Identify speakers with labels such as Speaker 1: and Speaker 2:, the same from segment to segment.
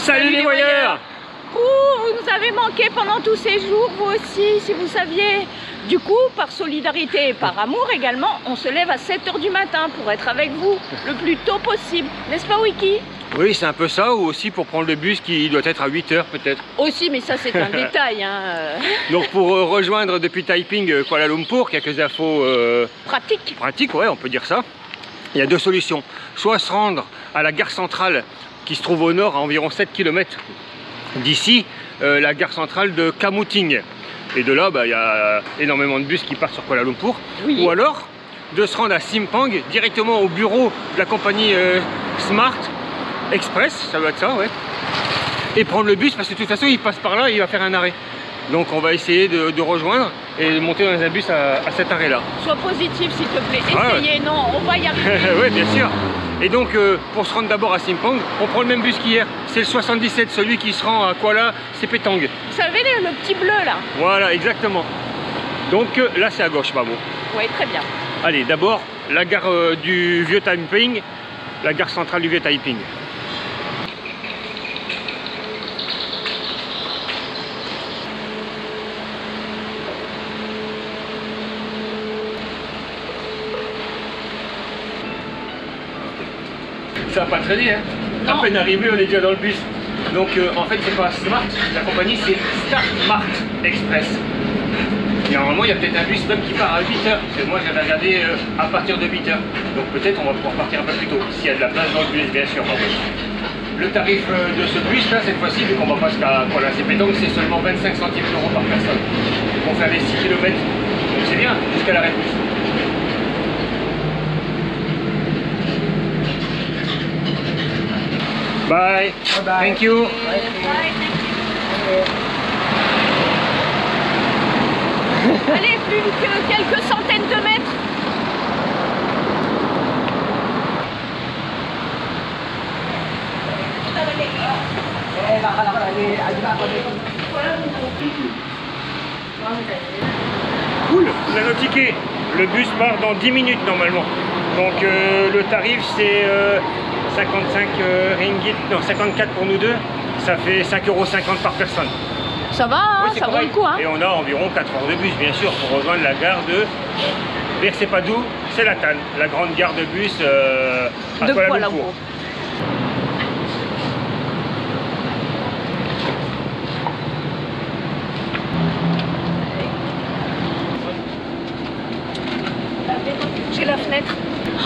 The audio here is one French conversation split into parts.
Speaker 1: Salut les voyeurs!
Speaker 2: Vous nous avez manqué pendant tous ces jours, vous aussi, si vous saviez. Du coup, par solidarité et par amour également, on se lève à 7 h du matin pour être avec vous le plus tôt possible. N'est-ce pas, Wiki?
Speaker 1: Oui, c'est un peu ça, ou aussi pour prendre le bus qui doit être à 8 h peut-être.
Speaker 2: Aussi, mais ça c'est un détail. Hein.
Speaker 1: Donc pour rejoindre depuis Taiping Kuala Lumpur, quelques infos pratiques, ouais, on peut dire ça. Il y a deux solutions. Soit se rendre à la gare centrale qui se trouve au nord à environ 7 km d'ici, la gare centrale de Kamuting. Et de là, il y a énormément de bus qui partent sur Kuala Lumpur. Oui. Ou alors de se rendre à Simpang, directement au bureau de la compagnie Smart Express, ça doit être ça, ouais. Et prendre le bus, parce que de toute façon, il passe par là et il va faire un arrêt. Donc on va essayer de rejoindre et de monter dans un bus à cet arrêt-là.
Speaker 2: Sois positif, s'il te plaît. Essayez, ouais. Non, on va y arriver.
Speaker 1: Oui, bien sûr. Et donc, pour se rendre d'abord à Simpang, on prend le même bus qu'hier. C'est le 77, celui qui se rend à Kuala Sepetang.
Speaker 2: Vous savez, le petit bleu, là.
Speaker 1: Voilà, exactement. Donc là, c'est à gauche, Babo.
Speaker 2: Oui, très bien.
Speaker 1: Allez, d'abord, la gare du Vieux Taiping, la gare centrale du Vieux Taiping. Ça va pas traîner, hein. À peine arrivé, on est déjà dans le bus. Donc en fait, c'est pas Smart, la compagnie c'est Smart Express. Et normalement, il y a peut-être un bus même qui part à 8 h. Parce que moi, j'avais regardé à partir de 8 h. Donc peut-être on va pouvoir partir un peu plus tôt, s'il y a de la place dans le bus, bien sûr. Le tarif de ce bus là, cette fois-ci, vu qu'on va pas jusqu'à Kuala Sepetang, c'est seulement 25 centimes d'euros par personne. Pour faire les 6 km. Donc c'est bien, jusqu'à l'arrêt de bus. Bye. Bye. Thank you.
Speaker 2: Bye. Allez, plus que quelques centaines de mètres.
Speaker 1: Cool, on a nos tickets. Le bus part dans 10 minutes normalement. Donc le tarif c'est 55 ringgit, non 54 pour nous deux, ça fait 5,50 € par personne.
Speaker 2: Ça va, hein, oui, ça vaut le coup. Hein.
Speaker 1: Et on a environ 4 heures de bus, bien sûr, pour rejoindre la gare de Bersepadu, Selatan, la grande gare de bus à Kuala Lumpur.
Speaker 2: J'ai la fenêtre.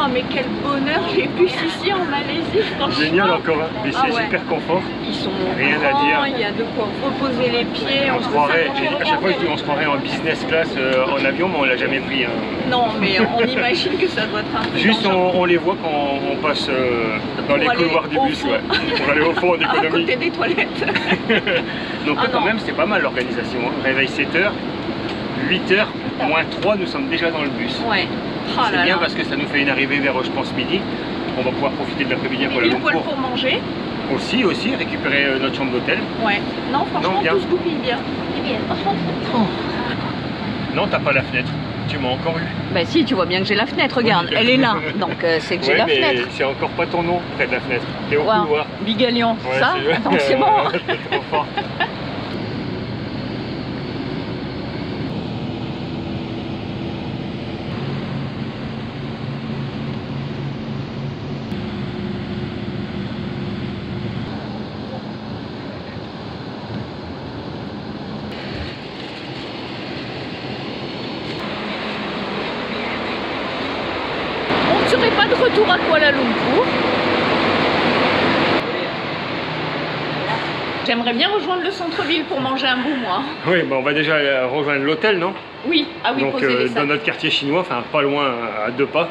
Speaker 2: Oh mais quel bonheur les bus ici en Malaisie, franchement.
Speaker 1: Génial encore, hein. Mais c'est super confort.
Speaker 2: Ils sont
Speaker 1: rien
Speaker 2: grands,
Speaker 1: à dire.
Speaker 2: Il y a de quoi reposer les pieds.
Speaker 1: On se croirait, à chaque fois je dis on se croirait en business class en avion, mais on l'a jamais pris. Hein.
Speaker 2: Non, mais on imagine que ça doit être un peu.
Speaker 1: Juste on les voit quand on passe dans les couloirs du bus, ouais, pour aller au fond en économie.
Speaker 2: À côté des toilettes.
Speaker 1: Donc là quand même c'est pas mal l'organisation. Réveil 7 h, 8 h, moins 3, nous sommes déjà dans le bus. Ouais. Oh c'est bien parce que ça nous fait une arrivée vers, je pense, midi. On va pouvoir profiter de l'après-midi pour la
Speaker 2: poil pour manger.
Speaker 1: Aussi, récupérer notre chambre d'hôtel.
Speaker 2: Ouais. Non, franchement, tout se goupille bien. Et bien, franchement. Oh.
Speaker 1: Non, t'as pas la fenêtre. Tu m'as encore eu.
Speaker 2: Bah si, tu vois bien que j'ai la fenêtre, regarde, elle est là. Donc c'est que j'ai la fenêtre.
Speaker 1: C'est encore pas ton nom près de la fenêtre. T'es au couloir.
Speaker 2: Bigalion, ouais, ça attends, c'est bon.
Speaker 1: C'est trop fort.
Speaker 2: Je ne serai pas de retour à Kuala Lumpur. J'aimerais bien rejoindre le centre-ville pour manger un bout, moi.
Speaker 1: Oui, on va déjà rejoindre l'hôtel, non?
Speaker 2: Oui, ah oui,
Speaker 1: donc dans notre quartier chinois, enfin pas loin, à 2 pas.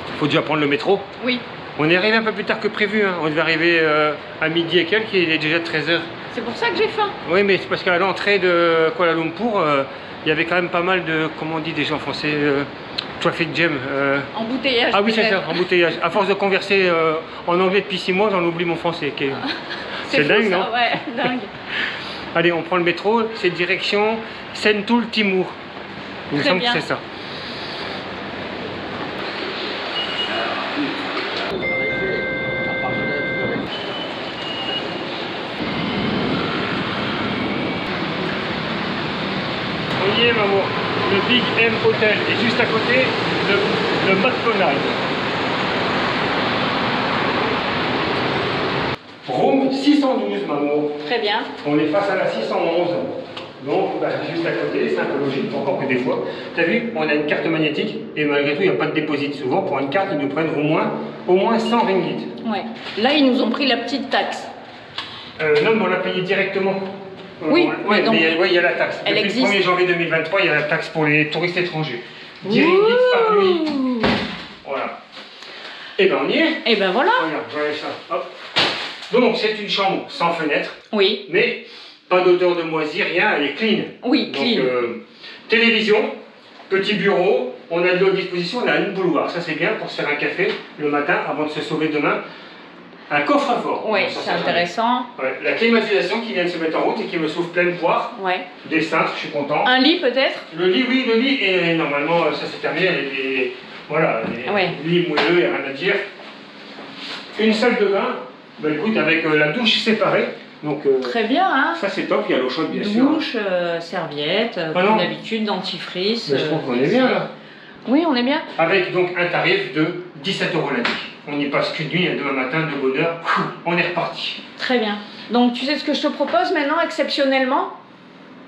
Speaker 1: Il faut déjà prendre le métro. Oui. On est arrivé un peu plus tard que prévu, hein. On devait arriver à midi et quelques, il est déjà 13 h.
Speaker 2: C'est pour ça que j'ai faim.
Speaker 1: Oui, mais c'est parce qu'à l'entrée de Kuala Lumpur, il y avait quand même pas mal de, comment on dit déjà en français, traffic jam.
Speaker 2: Embouteillage.
Speaker 1: Ah oui, c'est ça, embouteillage. À force de converser en anglais depuis 6 mois, j'en oublie mon français. C'est dingue, non?
Speaker 2: Ouais, dingue.
Speaker 1: Allez, on prend le métro, c'est direction Sentul Timur. Il me semble que c'est ça. y est, maman. Le Big M Hotel. Et juste à côté, le McDonald's. Room 612, maman.
Speaker 2: Très bien.
Speaker 1: On est face à la 611. Donc, bah, juste à côté, c'est un peu logique, encore que des fois. Tu as vu, on a une carte magnétique et malgré tout, il n'y a pas de dépôt. Souvent, pour une carte, ils nous prennent au moins 100 ringgit.
Speaker 2: Ouais. Là, ils nous ont pris la petite taxe.
Speaker 1: Non, mais on l'a payé directement.
Speaker 2: Oui,
Speaker 1: ouais,
Speaker 2: donc,
Speaker 1: mais il y a la taxe.
Speaker 2: Elle
Speaker 1: Depuis
Speaker 2: existe.
Speaker 1: le 1er janvier 2023, il y a la taxe pour les touristes étrangers. 10 ringgit par nuit. Voilà. Et ben on y est.
Speaker 2: Et ben voilà.
Speaker 1: Regarde, ça. Hop. Donc, c'est une chambre sans fenêtre.
Speaker 2: Oui.
Speaker 1: Mais pas d'odeur de moisi, rien, elle est clean.
Speaker 2: Oui,
Speaker 1: donc,
Speaker 2: clean.
Speaker 1: Télévision, petit bureau, on a de l'eau à disposition, on a une bouilloire. Ça, c'est bien pour se faire un café le matin avant de se sauver demain. Un coffre-fort.
Speaker 2: Oui, c'est intéressant.
Speaker 1: Ouais. La climatisation qui vient de se mettre en route et qui me souffle pleine poire.
Speaker 2: Ouais.
Speaker 1: Des cintres, je suis content.
Speaker 2: Un lit peut-être?
Speaker 1: Le lit, oui, le lit, et normalement, ça c'est terminé. Voilà, les lits moelleux, il n'y a rien à dire. Une salle de bain, bah, écoute, avec la douche séparée. Donc,
Speaker 2: très bien, hein.
Speaker 1: Ça c'est top, il y a l'eau chaude bien sûr.
Speaker 2: Douche, serviette, comme d'habitude, dentifrice.
Speaker 1: Mais je trouve qu'on est bien là.
Speaker 2: Oui, on est bien.
Speaker 1: Avec donc un tarif de 17 € la nuit. On n'y passe qu'une nuit et demain matin, de bonne heure, on est reparti.
Speaker 2: Très bien. Donc tu sais ce que je te propose maintenant, exceptionnellement?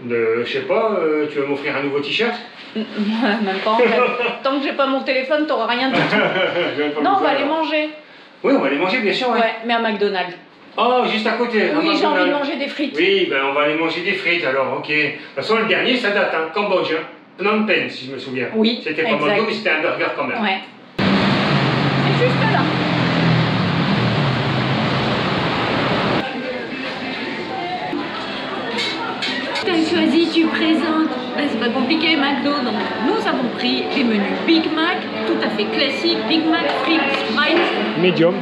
Speaker 1: Je sais pas, tu vas m'offrir un nouveau t-shirt?
Speaker 2: Même pas en fait. Tant que j'ai pas mon téléphone, t'auras rien du tout. Non, on va aller manger.
Speaker 1: Oui, on va aller manger bien sûr.
Speaker 2: Ouais, mais à McDonald's.
Speaker 1: Oh, juste à côté.
Speaker 2: Oui, j'ai envie de manger des frites.
Speaker 1: Oui, ben on va aller manger des frites alors, ok. De toute façon, le dernier, ça date, hein, Cambodge, hein. Phnom Penh, si je me souviens.
Speaker 2: Oui,
Speaker 1: c'était pas McDo, mais c'était un burger quand même.
Speaker 2: Ouais. C'est juste là. Tu as choisi, tu présentes. Ben, c'est pas compliqué, McDo. Donc, nous avons pris les menus Big Mac, tout à fait classique. Big Mac, frites, Sprite.
Speaker 1: Medium.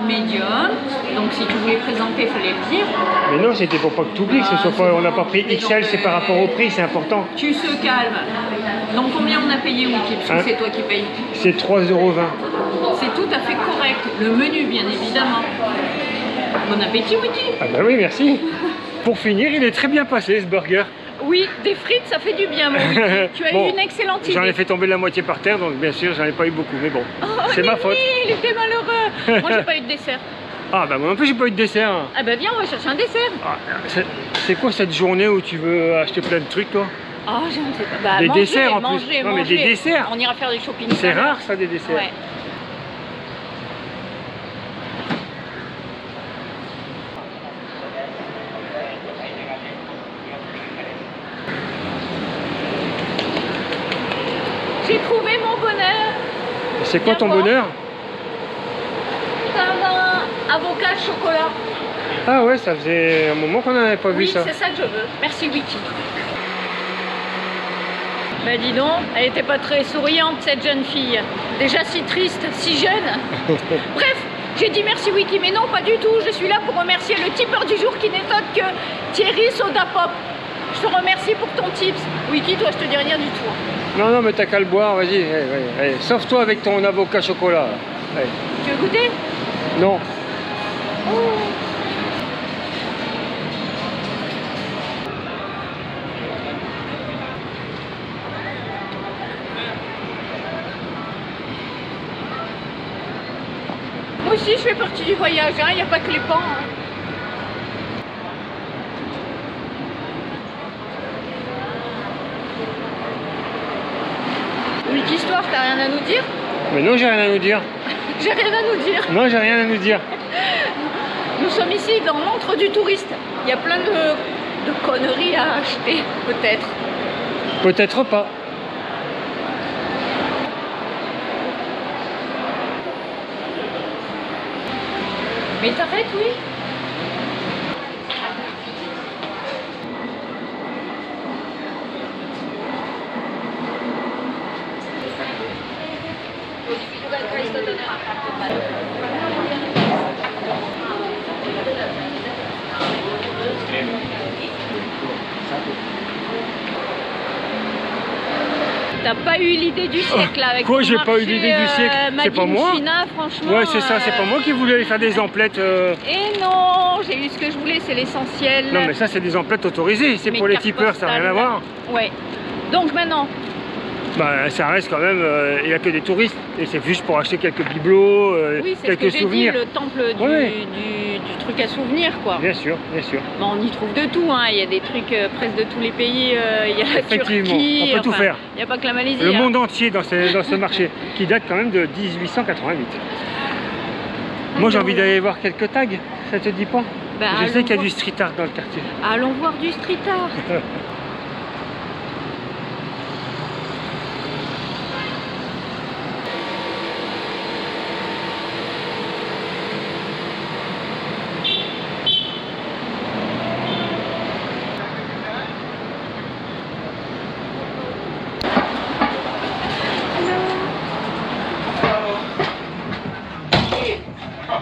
Speaker 2: Medium. Donc, si tu voulais présenter, il fallait le dire.
Speaker 1: Mais non, c'était pour pas que tu oublies, que ce soit pas, on n'a pas pris XL, c'est par rapport au prix, c'est important.
Speaker 2: Tu se calmes. Donc, combien on a payé, Wiki? Parce que c'est toi qui payes.
Speaker 1: C'est 3,20 €.
Speaker 2: C'est tout à fait correct. Le menu, bien évidemment. Bon appétit, Wiki.
Speaker 1: Ah bah oui, merci. Pour finir, il est très bien passé ce burger.
Speaker 2: Oui, des frites, ça fait du bien, mon Wiki. Tu as eu une excellente idée.
Speaker 1: J'en ai fait tomber la moitié par terre, donc bien sûr, j'en ai pas eu beaucoup, mais bon, c'est ma faute.
Speaker 2: Il était malheureux. Moi, j'ai pas eu de dessert.
Speaker 1: Ah bah moi non plus, j'ai pas eu de dessert.
Speaker 2: Ah bah viens, on va chercher un dessert.
Speaker 1: Ah, c'est quoi cette journée où tu veux acheter plein de trucs, toi?
Speaker 2: Ah, je ne sais pas. Bah,
Speaker 1: des
Speaker 2: manger,
Speaker 1: desserts en
Speaker 2: manger,
Speaker 1: plus. Non,
Speaker 2: manger.
Speaker 1: mais des desserts.
Speaker 2: On ira faire du shopping.
Speaker 1: C'est rare, ça, des desserts.
Speaker 2: Ouais. J'ai trouvé mon bonheur.
Speaker 1: C'est quoi ton bonheur?
Speaker 2: Un avocat chocolat.
Speaker 1: Ah ouais, ça faisait un moment qu'on n'avait pas vu ça.
Speaker 2: Oui, c'est ça que je veux. Merci Wiki. Bah dis donc, elle était pas très souriante cette jeune fille. Déjà si triste, si jeune. Bref, j'ai dit merci Wiki, mais non, pas du tout. Je suis là pour remercier le tipeur du jour qui n'est autre que Thierry Sodapop. Je te remercie pour ton tips. Wiki, toi, je te dis rien du tout.
Speaker 1: Non, non, mais t'as qu'à le boire, vas-y. Allez, sauve-toi avec ton avocat chocolat. Allez.
Speaker 2: Tu veux goûter?
Speaker 1: Non.
Speaker 2: Oh. Moi aussi, je fais partie du voyage, il n'y a pas que les pans. Hein. Une histoire, t'as rien à nous dire?
Speaker 1: Mais non, j'ai rien à nous dire.
Speaker 2: J'ai rien à nous dire.
Speaker 1: Non, j'ai rien à nous dire.
Speaker 2: Nous sommes ici dans l'antre du touriste. Il y a plein de conneries à acheter, peut-être.
Speaker 1: Peut-être pas.
Speaker 2: Mais t'arrêtes, oui? T'as pas eu l'idée du siècle là avec
Speaker 1: quoi, j'ai pas eu l'idée du siècle? C'est pas moi.
Speaker 2: China, franchement.
Speaker 1: Ouais, c'est ça, c'est pas moi qui voulais aller faire des emplettes.
Speaker 2: Et non, j'ai eu ce que je voulais, c'est l'essentiel.
Speaker 1: Non, mais ça, c'est des emplettes autorisées. C'est pour les tipeurs, ça n'a rien à voir.
Speaker 2: Ouais. Donc maintenant,
Speaker 1: bah, ça reste quand même, il n'y a que des touristes et c'est juste pour acheter quelques bibelots,
Speaker 2: oui, c'est
Speaker 1: quelques
Speaker 2: ce que
Speaker 1: souvenirs.
Speaker 2: Dit, le temple du truc à souvenirs, quoi.
Speaker 1: Bien sûr, bien sûr.
Speaker 2: Bon, on y trouve de tout, hein. Il y a des trucs presque de tous les pays, il y a la
Speaker 1: Effectivement,
Speaker 2: Turquie,
Speaker 1: on peut tout faire.
Speaker 2: Il n'y a pas que la Malaisie.
Speaker 1: Le monde entier dans ce marché qui date quand même de 1888. Moi j'ai envie d'aller voir quelques tags, ça te dit pas?
Speaker 2: Bah,
Speaker 1: je sais qu'il y a du street art dans le quartier.
Speaker 2: Allons voir du street art.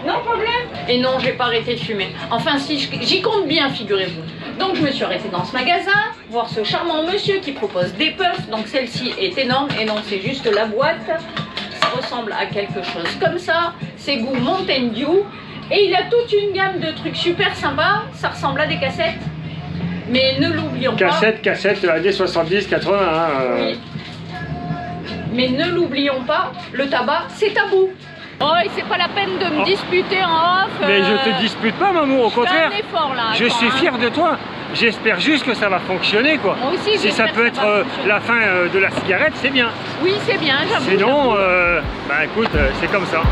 Speaker 2: Non problème. Et non, j'ai pas arrêté de fumer. Enfin si, j'y compte bien, figurez-vous. Donc je me suis arrêtée dans ce magasin, voir ce charmant monsieur qui propose des puffs. Donc celle-ci est énorme, et non, c'est juste la boîte. Ça ressemble à quelque chose comme ça. C'est goût Mountain Dew. Et il a toute une gamme de trucs super sympas. Ça ressemble à des cassettes. Mais ne l'oublions pas.
Speaker 1: Cassettes, années 70, 80.
Speaker 2: Oui. Mais ne l'oublions pas, le tabac, c'est tabou. Oh, et c'est pas la peine de me disputer en off.
Speaker 1: Mais je te dispute pas, maman, au contraire.
Speaker 2: Je fais un effort là.
Speaker 1: Je suis fier de toi. J'espère juste que ça va fonctionner, quoi.
Speaker 2: Moi aussi,
Speaker 1: si ça peut être la fin de la cigarette, c'est bien.
Speaker 2: Oui, c'est bien, j'avoue.
Speaker 1: Sinon, bah écoute, c'est comme ça.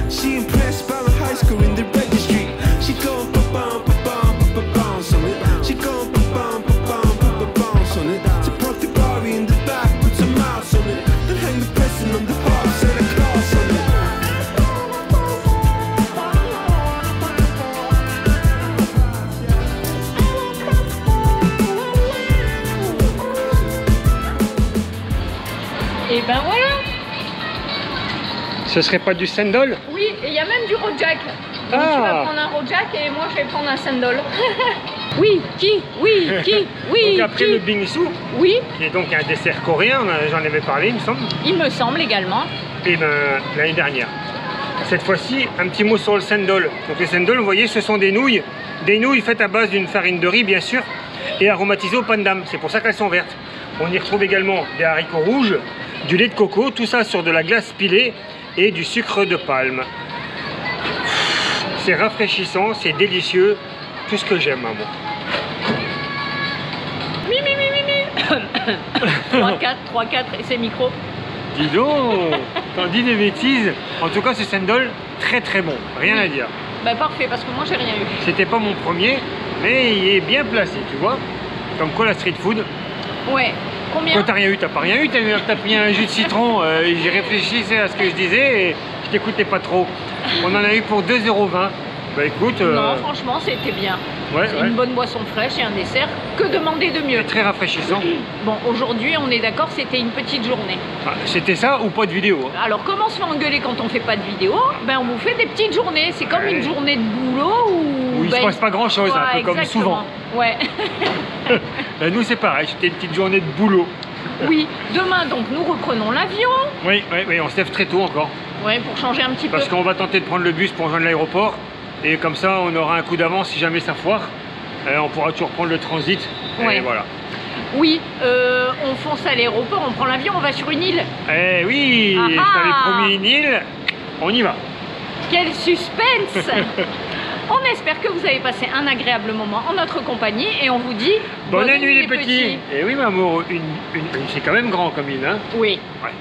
Speaker 3: She impressed by my high school in the registry. She gon' bounce on it. She gon' bounce on it. To park the Barbie in the back, put some mouse on it. Then hang the present on the heart, Santa Claus on it.
Speaker 2: Et ben voilà.
Speaker 1: Ce serait pas du sandal?
Speaker 2: Oui, et il y a même du Rojak. Donc tu vas prendre un Rojak et moi je vais prendre un sandal. Oui, oui.
Speaker 1: Donc après le bingsu,
Speaker 2: oui,
Speaker 1: qui est donc un dessert coréen, j'en avais parlé il me semble.
Speaker 2: Il me semble également.
Speaker 1: Et ben l'année dernière. Cette fois-ci, un petit mot sur le sandal. Donc les sandal, vous voyez, ce sont des nouilles faites à base d'une farine de riz bien sûr, et aromatisées au pandan. C'est pour ça qu'elles sont vertes. On y retrouve également des haricots rouges, du lait de coco, tout ça sur de la glace pilée et du sucre de palme. C'est rafraîchissant, c'est délicieux, tout ce que j'aime, maman.
Speaker 2: Mi. 3-4 et c'est micro.
Speaker 1: Dis donc, t'en dis des bêtises. En tout cas, ce sandal, très bon, rien à dire.
Speaker 2: Bah parfait, parce que moi j'ai rien eu.
Speaker 1: C'était pas mon premier, mais il est bien placé, tu vois. Comme quoi la street food.
Speaker 2: Ouais. Combien?
Speaker 1: Quand t'as rien eu, t'as pas rien eu, t'as pris un jus de citron, j'ai réfléchi à ce que je disais et je t'écoutais pas trop. On en a eu pour 2,20 €. Bah écoute...
Speaker 2: Non, franchement, c'était bien.
Speaker 1: Ouais,
Speaker 2: c'est une bonne boisson fraîche et un dessert. Que demander de mieux?
Speaker 1: Très rafraîchissant.
Speaker 2: Bon, aujourd'hui, on est d'accord, c'était une petite journée.
Speaker 1: Ah, c'était ça ou pas de vidéo?
Speaker 2: Alors, comment on se fait engueuler quand on fait pas de vidéo? Ben, on vous fait des petites journées. C'est comme une journée de boulot où...
Speaker 1: Où il se passe pas grand-chose, un peu comme souvent.
Speaker 2: Ouais.
Speaker 1: Nous, c'est pareil, c'était une petite journée de boulot.
Speaker 2: Oui, demain, donc, nous reprenons l'avion.
Speaker 1: Oui, on se lève très tôt encore.
Speaker 2: Ouais, pour changer un petit peu.
Speaker 1: Parce qu'on va tenter de prendre le bus pour rejoindre l'aéroport. Et comme ça, on aura un coup d'avance si jamais ça foire. On pourra toujours prendre le transit.
Speaker 2: Ouais.
Speaker 1: Et voilà.
Speaker 2: Oui, on fonce à l'aéroport, on prend l'avion, on va sur une île.
Speaker 1: Eh oui, je t'avais promis une île. On y va.
Speaker 2: Quel suspense. On espère que vous avez passé un agréable moment en notre compagnie et on vous dit
Speaker 1: bonne nuit les petits. Et oui, mon amour, c'est quand même grand comme île, hein?
Speaker 2: Oui.
Speaker 1: Ouais.